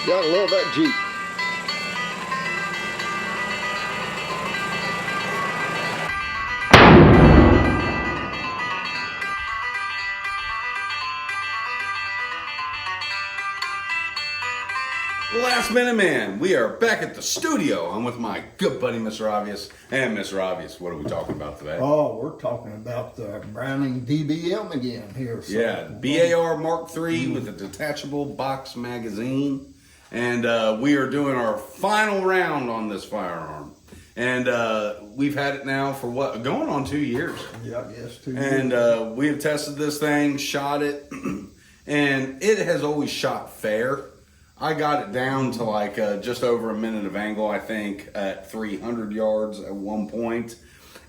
Gotta love that Jeep. Last Minute Man, we are back at the studio. I'm with my good buddy, Mr. Obvious. And Mr. Obvious, what are we talking about today? Oh, we're talking about the Browning DBM again here. So. Yeah, BAR Mark III with a detachable box magazine. And we are doing our final round on this firearm. And we've had it now for what, going on 2 years. Yeah, yes, 2 years. And we have tested this thing, shot it, and it has always shot fair. I got it down to like just over a minute of angle, I think, at 300 yards at one point.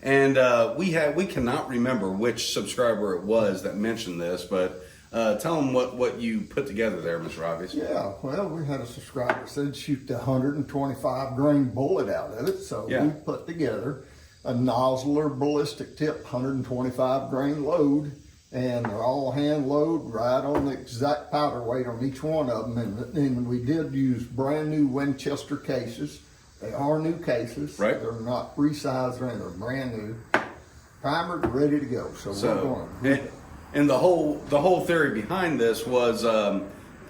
And we cannot remember which subscriber it was that mentioned this, but tell them what you put together there, Mr. Obvious. Yeah, well, we had a subscriber said shoot the 125 grain bullet out of it, so yeah. We put together a Nosler ballistic tip 125 grain load, and they're all hand load right on the exact powder weight on each one of them. And we did use brand new Winchester cases. They are new cases. Right. They're not resized or anything. They're brand new. Primered, ready to go. So we're going. And the whole theory behind this was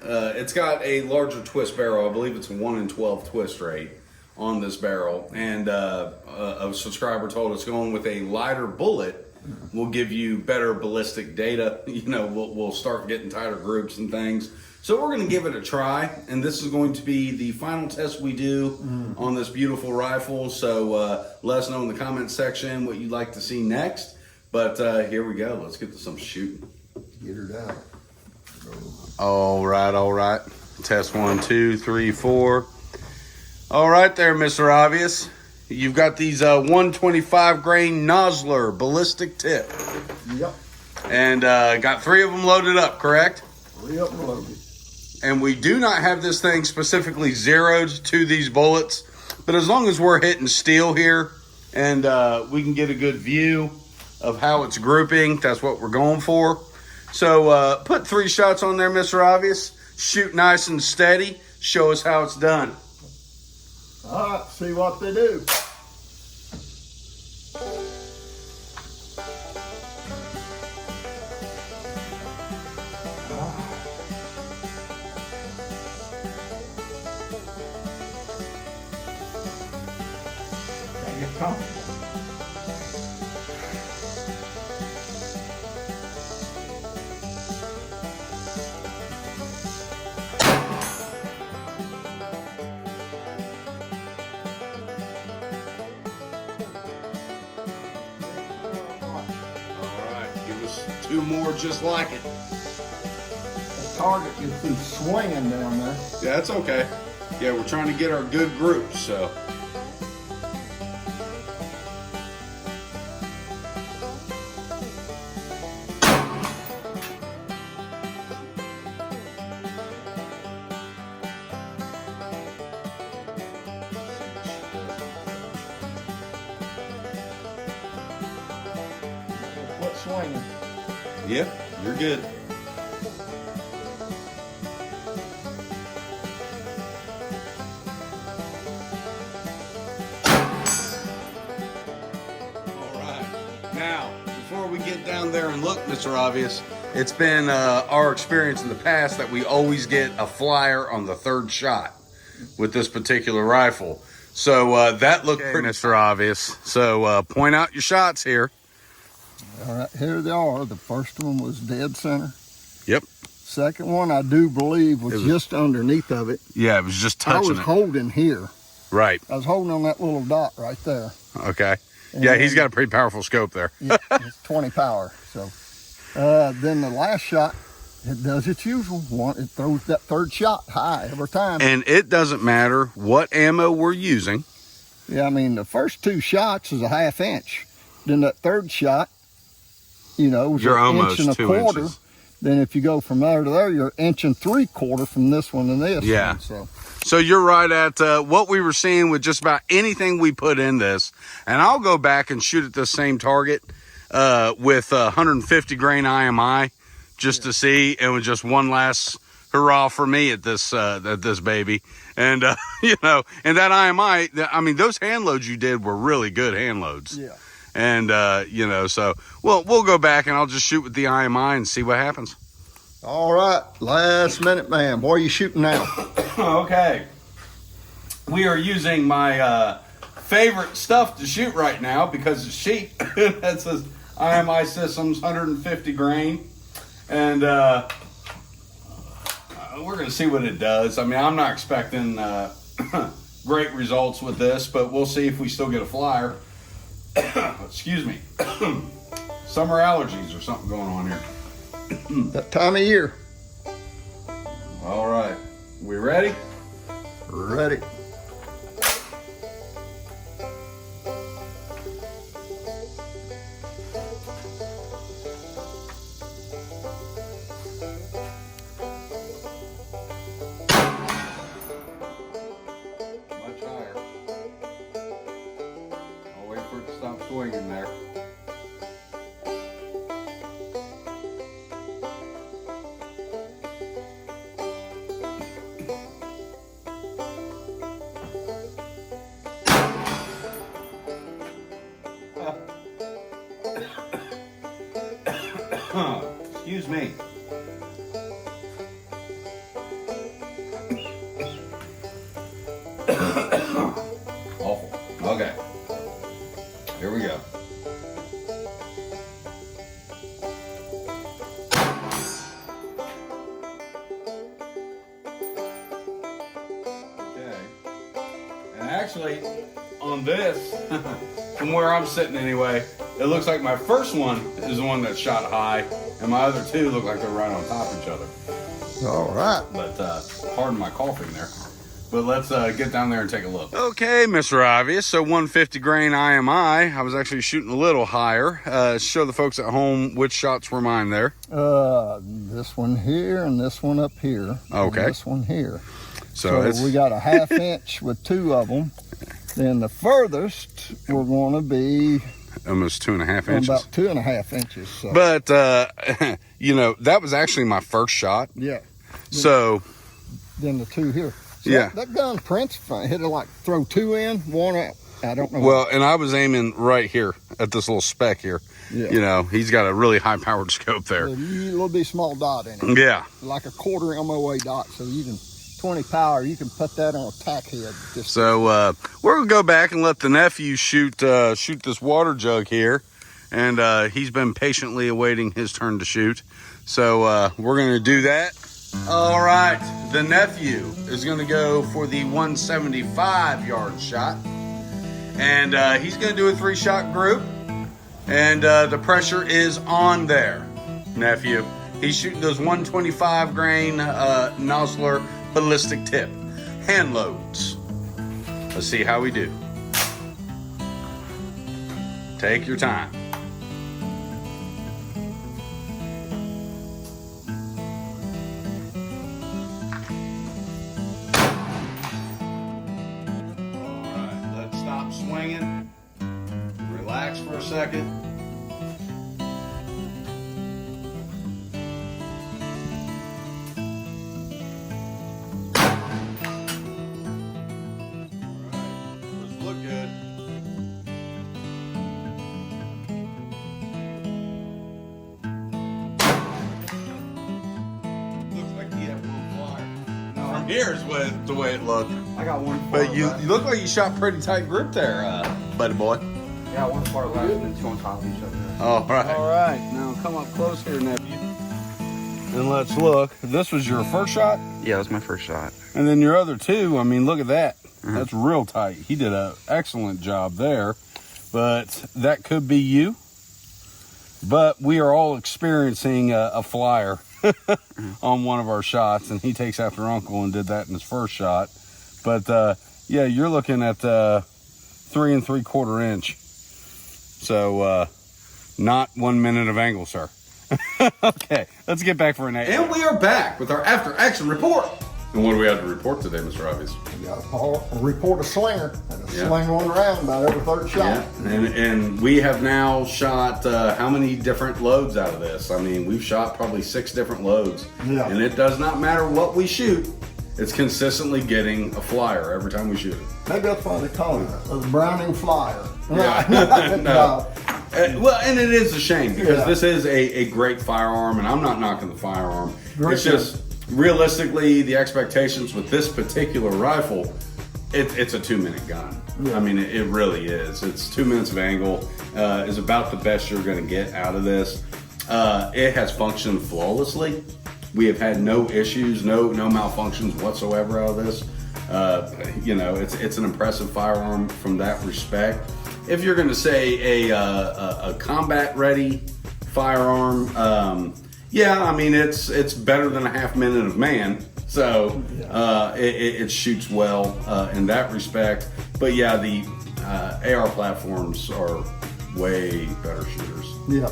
it's got a larger twist barrel. I believe it's a 1 in 12 twist rate on this barrel. And a subscriber told us going with a lighter bullet will give you better ballistic data. You know, we'll start getting tighter groups and things. So we're going to give it a try, and this is going to be the final test we do on this beautiful rifle. So let us know in the comments section what you'd like to see next. But here we go. Let's get to some shooting. Get her down. All right. Test 1, 2, 3, 4. All right there, Mr. Obvious. You've got these 125 grain Nosler ballistic tip. Yep. And got 3 of them loaded up, correct? 3 of them loaded. And we do not have this thing specifically zeroed to these bullets, but as long as we're hitting steel here and we can get a good view of how it's grouping, that's what we're going for. So put 3 shots on there, Mr. Obvious. Shoot nice and steady. Show us how it's done. All right, see what they do. Get comfortable. Give us 2 more just like it. The target gets through swinging down there. Yeah, that's okay. Yeah, we're trying to get our good groups, so. Quit swinging. Yep, you're good. Now, before we get down there and look, Mr. Obvious, it's been our experience in the past that we always get a flyer on the 3rd shot with this particular rifle. So that looked pretty, Mr. Obvious. So point out your shots here. All right, here they are. The first one was dead center. Yep. Second one, I do believe, was just underneath of it. Yeah, it was just touching it. I was holding here. Right. I was holding on that little dot right there. Okay. Yeah, he's got a pretty powerful scope there. Yeah, it's 20 power. So then the last shot, it does its usual. It throws that 3rd shot high every time. And it doesn't matter what ammo we're using. Yeah, I mean, the first 2 shots is a 1/2 inch. Then that 3rd shot, you know, was you're an almost inch and a 2 quarter. inches. Then if you go from there to there, you're 1.75 inches from this one to this Yeah. one. So you're right at what we were seeing with just about anything we put in this. And I'll go back and shoot at the same target with 150 grain IMI just to see, and with just one last hurrah for me at this baby. And you know, and that IMI, I mean, those hand loads you did were really good hand loads. Yeah. And you know, so we'll go back and I'll just shoot with the IMI and see what happens. All right, last minute, man. What are you shooting now? Okay, we are using my favorite stuff to shoot right now because it's cheap. That says IMI Systems 150 grain, and we're gonna see what it does. I mean, I'm not expecting great results with this, but we'll see if we still get a flyer. Excuse me. Summer allergies or something going on here. That time of year. All right, we ready? Ready. Much higher. I'll wait for it to stop swinging there. Excuse me. Awful. Okay. Here we go. Okay. And actually, on this, from where I'm sitting anyway, it looks like my first one is the one that shot high, and my other two look like they're right on top of each other. All right. But pardon my coughing there. But let's get down there and take a look. Okay, Mr. Obvious. So 150 grain IMI. I was actually shooting a little higher. Show the folks at home which shots were mine there. This one here and this one up here. Okay. And this one here. So it's, we got a 1/2 inch with 2 of them. Then the furthest we're going to be almost 2.5 inches. about 2.5 inches. So. But you know, that was actually my first shot. Yeah. So Then the 2 here. So yeah. That gun prints fine. Hit it like throw 2 in, 1 out. I don't know. Well, and I was aiming right here at this little speck here. Yeah. You know, he's got a really high-powered scope there. A little bitty small dot in it. Yeah. Like a 1/4 MOA dot. So you can 20 power. You can put that on a tack head. So we're gonna go back and let the nephew shoot this water jug here, and he's been patiently awaiting his turn to shoot. So we're gonna do that. All right, the nephew is gonna go for the 175-yard shot, and he's gonna do a 3-shot group, and the pressure is on there, nephew. He's shooting those 125 grain Nosler ballistic tip hand loads. Let's see how we do. Take your time. All right, let's stop swinging. Relax for a second. Here's what the way it looked. I got one. But you look like you shot pretty tight group there, buddy boy. Yeah, one far left and then 2 on top of each other. All right. All right. Now come up close here, nephew. And let's look. This was your first shot? Yeah, that was my first shot. And then your other 2, I mean, look at that. That's real tight. He did an excellent job there. But that could be you. But we are all experiencing a flyer on one of our shots, and he takes after Uncle and did that in his first shot. But yeah, you're looking at 3 3/4 inch. So not 1 minute of angle, sir. Okay, let's get back for an 8. And we are back with our after action report. And what do we have to report today, Mr. Obvious? We got a report a slinger, and a Yeah. sling one around about every third shot. Yeah, and we have now shot how many different loads out of this? I mean, we've shot probably 6 different loads. Yeah. And it does not matter what we shoot, it's consistently getting a flyer every time we shoot it. Maybe that's why they call it the Browning Flyer. Yeah. No. Well, and it is a shame because Yeah. this is a great firearm, and I'm not knocking the firearm. Great It's just realistically the expectations with this particular rifle. It's a 2-minute gun. Yeah. I mean, it really is. It's 2 minutes of angle is about the best you're going to get out of this. It has functioned flawlessly. We have had no issues, no malfunctions whatsoever out of this. You know, it's an impressive firearm from that respect. If you're going to say a combat ready firearm, yeah, I mean it's better than a half minute of man. So it shoots well in that respect. But yeah, the AR platforms are way better shooters. Yeah,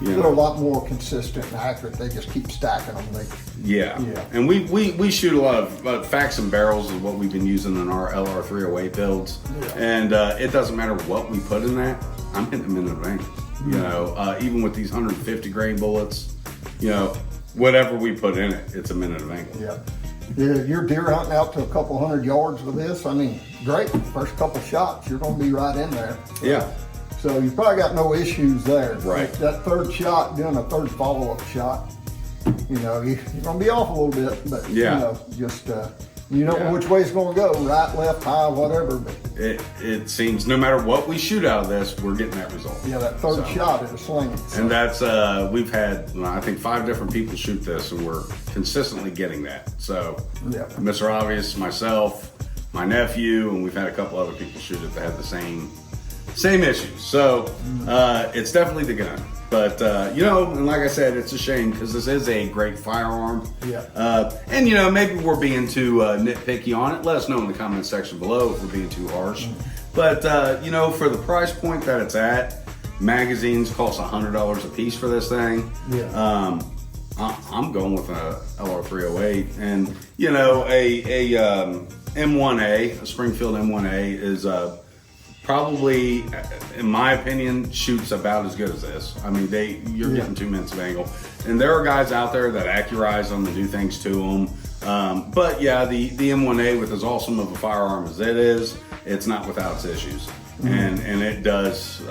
Yeah. they're a lot more consistent and accurate. They just keep stacking them. Yeah. Yeah. And we shoot a lot of facts and barrels is what we've been using in our LR308 builds. Yeah. And it doesn't matter what we put in that, I'm hitting them in the vein. You know, even with these 150 grain bullets, you know, whatever we put in it, it's a minute of angle. Yeah. Yeah, you're deer hunting out to a couple 100 yards with this. I mean, great. First couple shots, you're going to be right in there. Yeah. So you probably got no issues there. Right. That third shot, doing a third follow-up shot, you know, you're going to be off a little bit, but Yeah. you know, just you don't Yeah. know which way it's going to go, right, left, high, whatever. But It seems no matter what we shoot out of this, we're getting that result. yeah, that third So- shot is a sling. And that's we've had I think 5 different people shoot this, and we're consistently getting that. So Yeah. Mr. Obvious, myself, my nephew, and we've had a couple other people shoot it that had the same issues. So it's definitely the gun. But you know, and like I said, it's a shame because this is a great firearm. Yeah. And you know, maybe we're being too nitpicky on it. Let us know in the comment section below if we're being too harsh. But you know, for the price point that it's at, magazines cost $100 a piece for this thing. Yeah. I'm going with a LR308, and you know, a M1A, a Springfield M1A is probably, in my opinion, shoots about as good as this. I mean, you're getting 2 minutes of angle, and there are guys out there that accurize them and do things to them. But yeah, the M1A, with as awesome of a firearm as it is, it's not without its issues, and it does.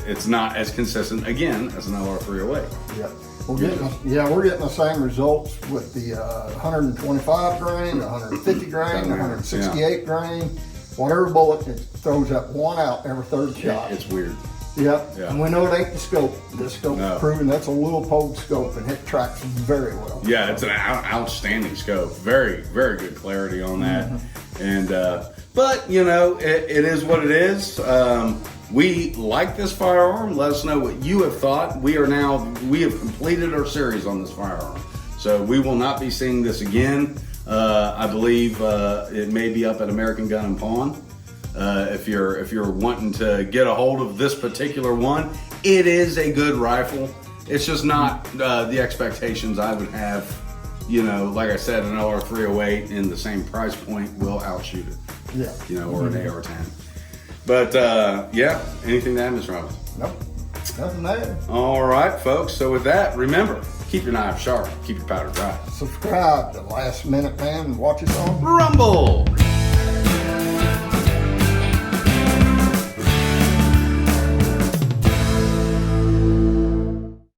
It's not as consistent again as an LR308. Yeah. We're getting the same results with the 125 grain, 150 grain, 168 grain. Whatever bullet, it throws that one out every third shot. It's weird. Yep. Yeah. And we know it ain't the scope. This scope's No. proven that's a Leupold scope, and it tracks very well. Yeah, it's an outstanding scope. Very, very good clarity on that. And but you know, it is what it is. We like this firearm. Let us know what you have thought. We have completed our series on this firearm, so we will not be seeing this again. I believe it may be up at American Gun and Pawn. If you're wanting to get a hold of this particular one, it is a good rifle. It's just not the expectations I would have. You know, like I said, an LR308 in the same price point will outshoot it. Yeah. You know, or an AR-10. But yeah, anything to add, Ms. Robbins? Nope. Nothing there. All right, folks. So with that, remember, keep your knife sharp, keep your powder dry. Subscribe to Last Minute Man and watch us on Rumble.